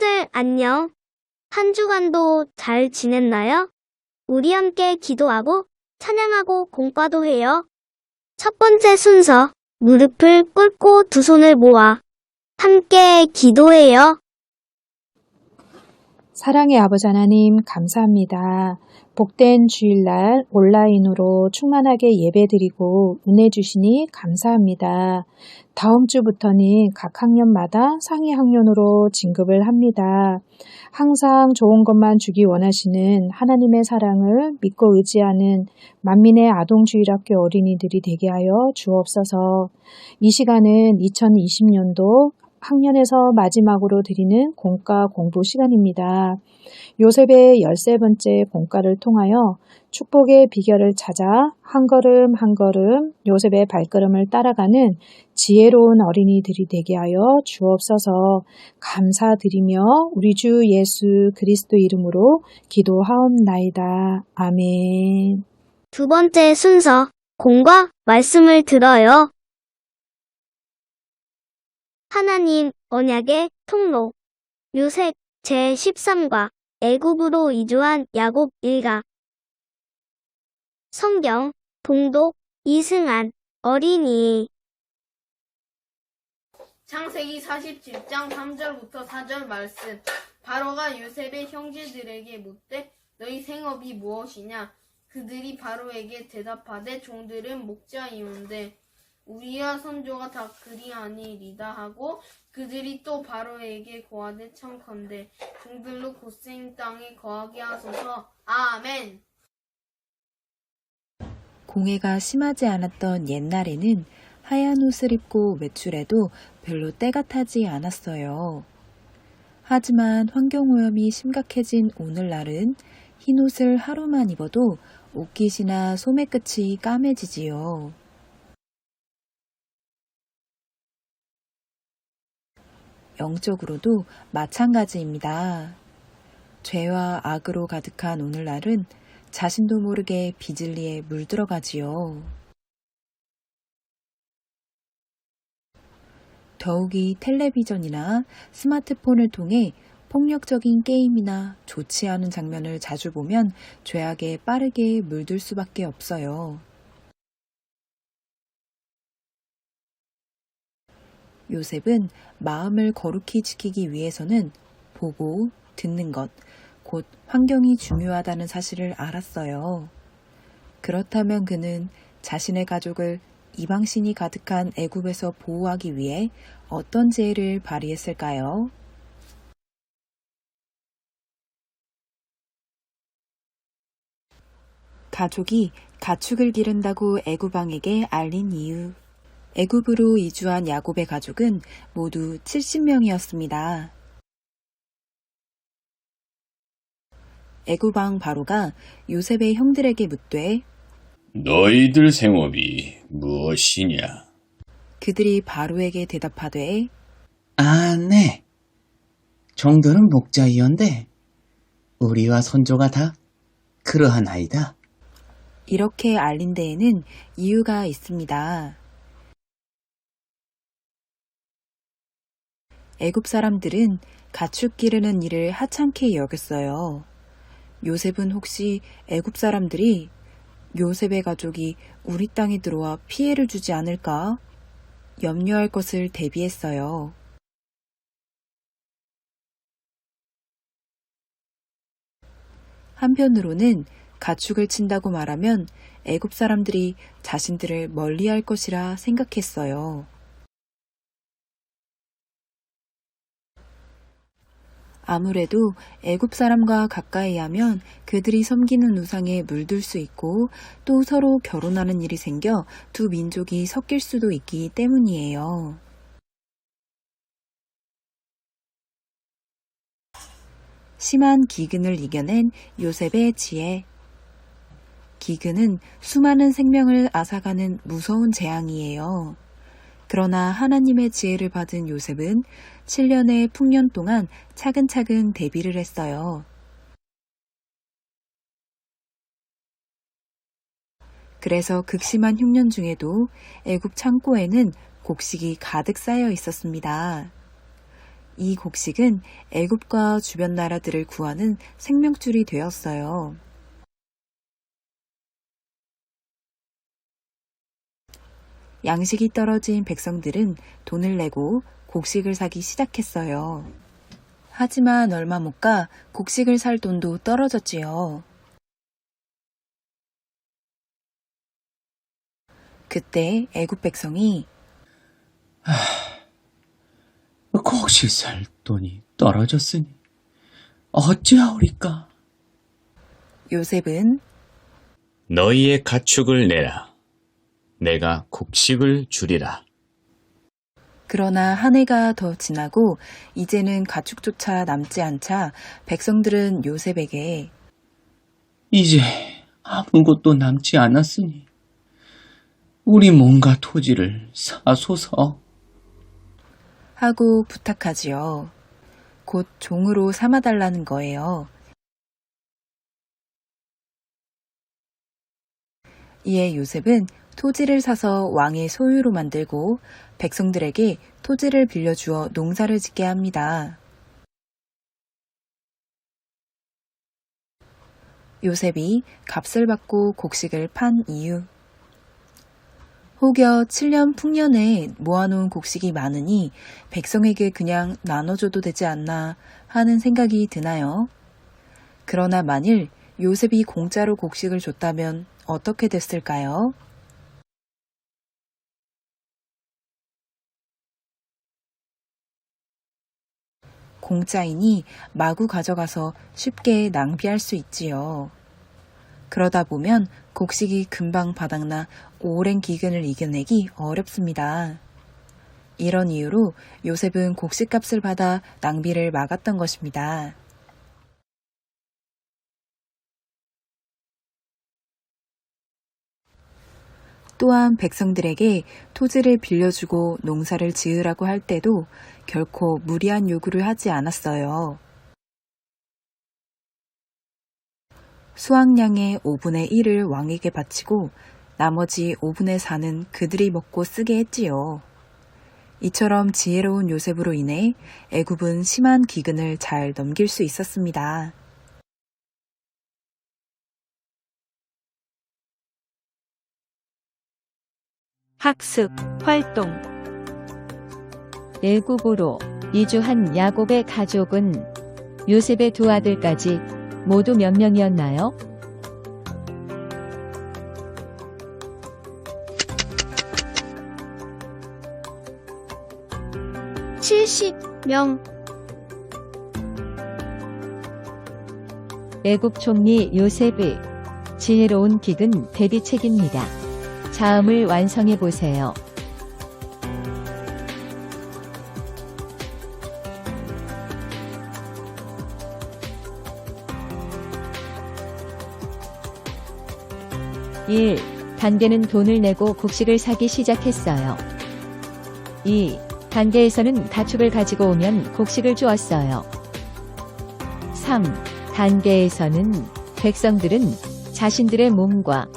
친구들 안녕. 한 주간도 잘 지냈나요? 우리 함께 기도하고 찬양하고 공과도 해요. 첫 번째 순서, 무릎을 꿇고 두 손을 모아 함께 기도해요. 사랑의 아버지 하나님 감사합니다. 복된 주일날 온라인으로 충만하게 예배드리고 은혜 주시니 감사합니다. 다음 주부터는 각 학년마다 상위 학년으로 진급을 합니다. 항상 좋은 것만 주기 원하시는 하나님의 사랑을 믿고 의지하는 만민의 아동주일학교 어린이들이 되게 하여 주옵소서. 이 시간은 2020년도 학년에서 마지막으로 드리는 공과 공부 시간입니다. 요셉의 13번째 공과를 통하여 축복의 비결을 찾아 한 걸음 한 걸음 요셉의 발걸음을 따라가는 지혜로운 어린이들이 되게 하여 주옵소서. 감사드리며 우리 주 예수 그리스도 이름으로 기도하옵나이다. 아멘. 두 번째 순서, 공과 말씀을 들어요. 하나님 언약의 통로, 요셉 제13과 애굽으로 이주한 야곱 일가. 성경 봉독 이승안 어린이. 창세기 47장 3절부터 4절 말씀. 바로가 요셉의 형제들에게 묻되 너희 생업이 무엇이냐? 그들이 바로에게 대답하되 종들은 목자이온데 우리와 선조가 다 그리하니이다 하고 그들이 또 바로에게 고하되 청컨대 종들로 고센 땅에 거하게 하소서. 아멘. 공해가 심하지 않았던 옛날에는 하얀 옷을 입고 외출해도 별로 때가 타지 않았어요. 하지만 환경오염이 심각해진 오늘날은 흰 옷을 하루만 입어도 옷깃이나 소매 끝이 까매지지요. 영적으로도 마찬가지입니다. 죄와 악으로 가득한 오늘날은 자신도 모르게 비진리에 물들어가지요. 더욱이 텔레비전이나 스마트폰을 통해 폭력적인 게임이나 좋지 않은 장면을 자주 보면 죄악에 빠르게 물들 수밖에 없어요. 요셉은 마음을 거룩히 지키기 위해서는 보고 듣는 것, 곧 환경이 중요하다는 사실을 알았어요. 그렇다면 그는 자신의 가족을 이방신이 가득한 애굽에서 보호하기 위해 어떤 지혜를 발휘했을까요? 가족이 가축을 기른다고 애굽 왕에게 알린 이유. 애굽으로 이주한 야곱의 가족은 모두 70명이었습니다. 애굽 왕 바로가 요셉의 형들에게 묻되 너희들 생업이 무엇이냐? 그들이 바로에게 대답하되 네. 종들은 목자이언데 우리와 선조가 다 그러하나이다. 이렇게 알린 데에는 이유가 있습니다. 애굽 사람들은 가축 기르는 일을 하찮게 여겼어요. 요셉은 혹시 애굽 사람들이 요셉의 가족이 우리 땅에 들어와 피해를 주지 않을까 염려할 것을 대비했어요. 한편으로는 가축을 친다고 말하면 애굽 사람들이 자신들을 멀리할 것이라 생각했어요. 아무래도 애굽 사람과 가까이 하면 그들이 섬기는 우상에 물들 수 있고 또 서로 결혼하는 일이 생겨 두 민족이 섞일 수도 있기 때문이에요. 심한 기근을 이겨낸 요셉의 지혜. 기근은 수많은 생명을 앗아가는 무서운 재앙이에요. 그러나 하나님의 지혜를 받은 요셉은 7년의 풍년 동안 차근차근 대비를 했어요. 그래서 극심한 흉년 중에도 애굽 창고에는 곡식이 가득 쌓여 있었습니다. 이 곡식은 애굽과 주변 나라들을 구하는 생명줄이 되었어요. 양식이 떨어진 백성들은 돈을 내고 곡식을 사기 시작했어요. 하지만 얼마 못 가 곡식을 살 돈도 떨어졌지요. 그때 애굽 백성이 곡식 살 돈이 떨어졌으니 어찌하오리까? 요셉은 너희의 가축을 내라. 내가 곡식을 주리라. 그러나 한 해가 더 지나고 이제는 가축조차 남지 않자 백성들은 요셉에게 이제 아무것도 남지 않았으니 우리 몸과 토지를 사소서. 하고 부탁하지요. 곧 종으로 삼아달라는 거예요. 이에 요셉은 토지를 사서 왕의 소유로 만들고 백성들에게 토지를 빌려주어 농사를 짓게 합니다. 요셉이 값을 받고 곡식을 판 이유. 혹여 7년 풍년에 모아놓은 곡식이 많으니 백성에게 그냥 나눠줘도 되지 않나 하는 생각이 드나요? 그러나 만일 요셉이 공짜로 곡식을 줬다면 어떻게 됐을까요? 공짜이니 마구 가져가서 쉽게 낭비할 수 있지요. 그러다 보면 곡식이 금방 바닥나 오랜 기근을 이겨내기 어렵습니다. 이런 이유로 요셉은 곡식값을 받아 낭비를 막았던 것입니다. 또한 백성들에게 토지를 빌려주고 농사를 지으라고 할 때도 결코 무리한 요구를 하지 않았어요. 수확량의 5분의 1을 왕에게 바치고 나머지 5분의 4는 그들이 먹고 쓰게 했지요. 이처럼 지혜로운 요셉으로 인해 애굽은 심한 기근을 잘 넘길 수 있었습니다. 학습 활동 애굽으로 이주한 야곱의 가족은 요셉의 두 아들까지 모두 몇 명이었나요? 70명. 애굽 총리 요셉의 지혜로운 기근 대비책입니다. 자음을 완성해 보세요. (1) 단계는 돈을 내고 곡식을 사기 시작했어요. 2. 단계에서는 가축을 가지고 오면 곡식을 주었어요. 3. 단계에서는 백성들은 자신들의 몸과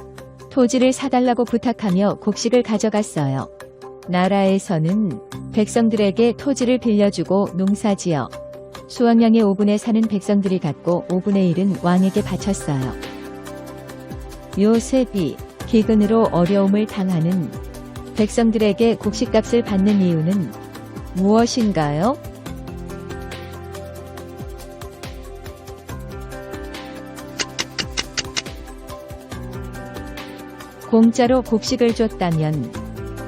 토지를 사달라고 부탁하며 곡식을 가져갔어요. 나라에서는 백성들에게 토지를 빌려주고 농사지어 수확량의 5분의 4는 백성들이 갖고 5분의 1은 왕에게 바쳤어요. 요셉이 기근으로 어려움을 당하는 백성들에게 곡식값을 받는 이유는 무엇인가요? 공짜로 곡식을 줬다면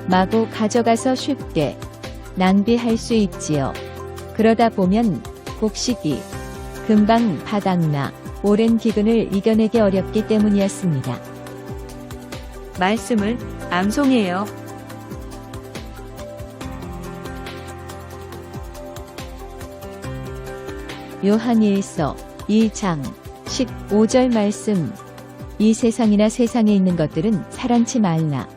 마구 가져가서 쉽게 낭비할 수 있지요. 그러다 보면 곡식이 금방 바닥나 오랜 기근을 이겨내기 어렵기 때문이었습니다. 말씀을 암송해요. 요한일서 2장 15절 말씀. 이 세상이나 세상에 있는 것들은 사랑치 말라.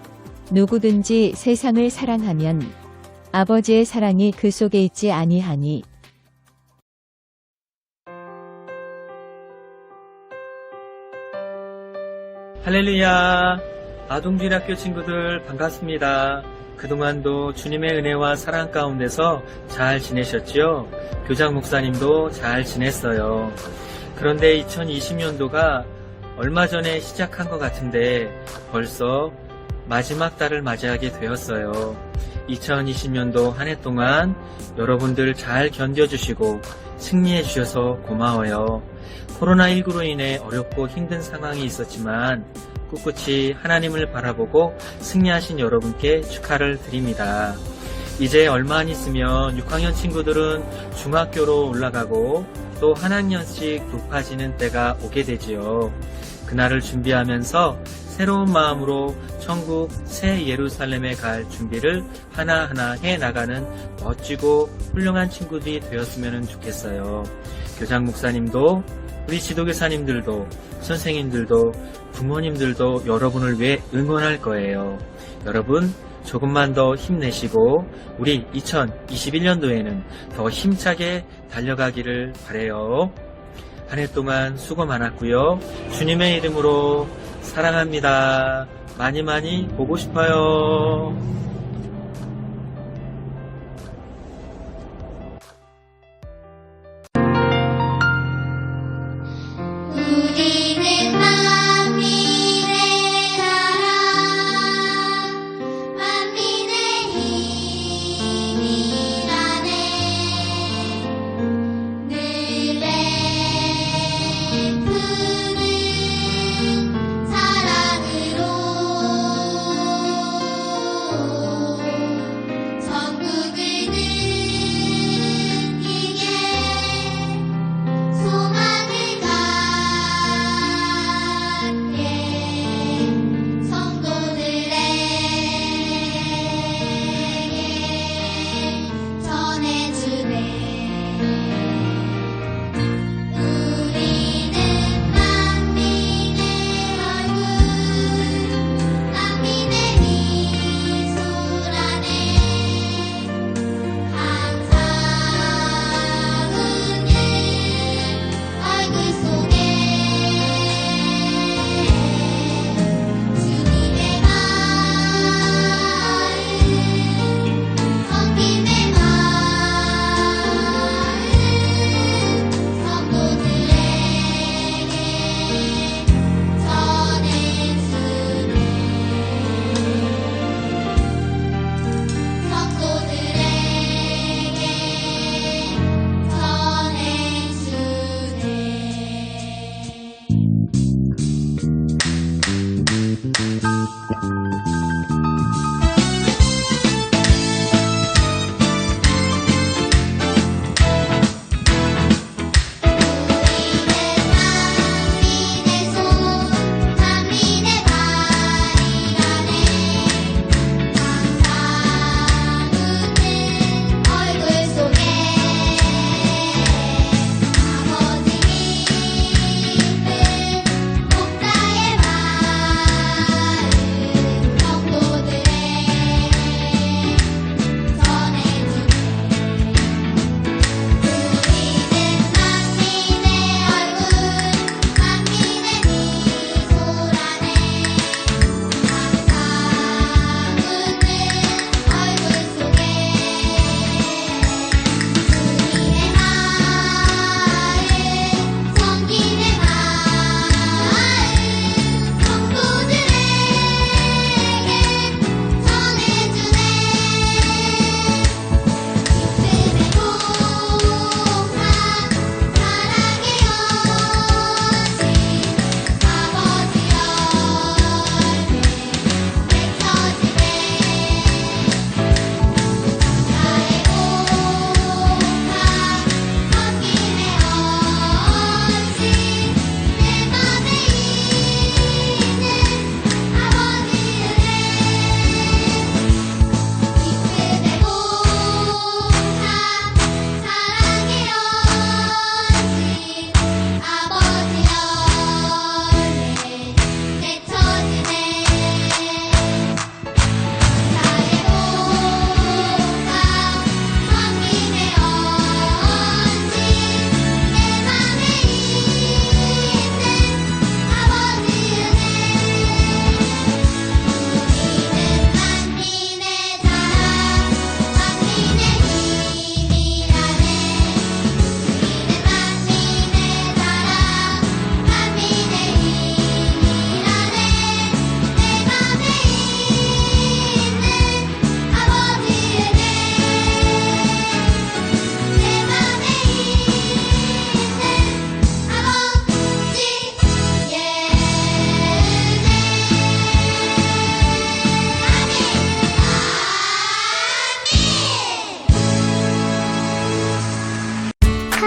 누구든지 세상을 사랑하면 아버지의 사랑이 그 속에 있지 아니하니. 할렐루야! 아동주일학교 친구들 반갑습니다. 그동안도 주님의 은혜와 사랑 가운데서 잘 지내셨죠? 교장 목사님도 잘 지냈어요. 그런데 2020년도가 얼마 전에 시작한 것 같은데 벌써 마지막 달을 맞이하게 되었어요. 2020년도 한 해 동안 여러분들 잘 견뎌주시고 승리해 주셔서 고마워요. 코로나19로 인해 어렵고 힘든 상황이 있었지만 꿋꿋이 하나님을 바라보고 승리하신 여러분께 축하를 드립니다. 이제 얼마 안 있으면 6학년 친구들은 중학교로 올라가고 또 한 학년씩 높아지는 때가 오게 되지요. 그날을 준비하면서 새로운 마음으로 천국 새 예루살렘에 갈 준비를 하나하나 해 나가는 멋지고 훌륭한 친구들이 되었으면 좋겠어요. 교장 목사님도 우리 지도교사님들도 선생님들도 부모님들도 여러분을 위해 응원할 거예요. 여러분 조금만 더 힘내시고 우리 2021년도에는 더 힘차게 달려가기를 바라요. 한 해 동안 수고 많았고요. 주님의 이름으로 사랑합니다. 많이 많이 보고 싶어요. 우리는 만민의 사랑 만민의 힘이라네 늘 베푸는 사랑으로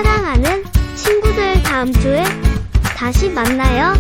사랑하는 친구들 다음 주에 다시 만나요.